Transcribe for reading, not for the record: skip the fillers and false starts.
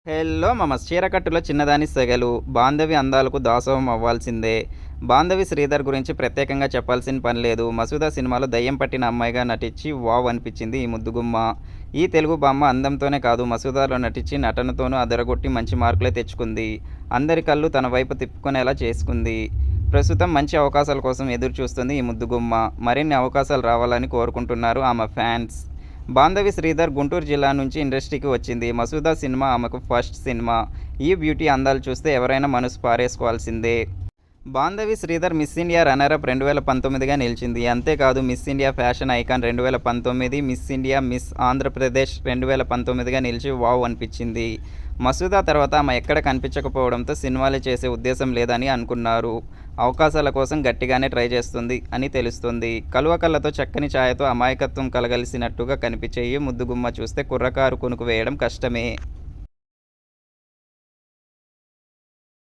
Hello మమ చీరకట్టులో చిన్నదాని సెగలు, బాంధవి అందాలకు దాసోహం అవ్వాల్సిందే. బాంధవి శ్రీధర్ గురించి ప్రత్యేకంగా చెప్పాల్సిన పని లేదు. 'మసూద' సినిమాలో దయ్యం పట్టిన అమ్మాయిగా నటించి వావ్ అనిపించింది ఈ ముద్దుగుమ్మ. ఈ తెలుగు భామ అందంతోనే కాదు 'మసూద'లో నటించి నటనతోనూ అదరగొట్టి మంచి మార్కులే తెచ్చుకుంది. అందరి కళ్ళు తన వైపు తిప్పుకునేలా చేసుకుంది. ప్రస్తుతం మంచి అవకాశాల కోసం ఎదురు చూస్తుంది ఈ ముద్దుగుమ్మ. మరిన్ని అవకాశాలు రావాలని కోరుకుంటున్నారు ఆమె ఫ్యాన్స్. బాంధవి శ్రీధర్ గుంటూరు జిల్లా నుంచి ఇండస్ట్రీకి వచ్చింది. 'మసూద' సినిమా ఆమెకు ఫస్ట్ సినిమా. ఈ బ్యూటీ అందాలు చూస్తే ఎవరైనా మనసు పారేసుకోవాల్సిందే. Bandhavi Sridhar miss India runner-up 2019గా నిలిచింది. అంతేకాదు miss India fashion icon 2019, miss India, miss Andhra Pradesh 2019గా నిలిచి వావ్ అనిపించింది. 'మసూద' తర్వాత ఆమె ఎక్కడ కనిపించకపోవడంతో సినిమాలు చేసే ఉద్దేశం లేదని అనుకున్నారు. అవకాశాల కోసం గట్టిగానే ట్రై చేస్తుంది అని తెలుస్తుంది. కలువ కళ్ళతో చక్కని ఛాయతో అమాయకత్వం కలగలిసినట్టుగా కనిపించే ఈ ముద్దుగుమ్మ చూస్తే కుర్రకారు కునుకు వేయడం కష్టమే.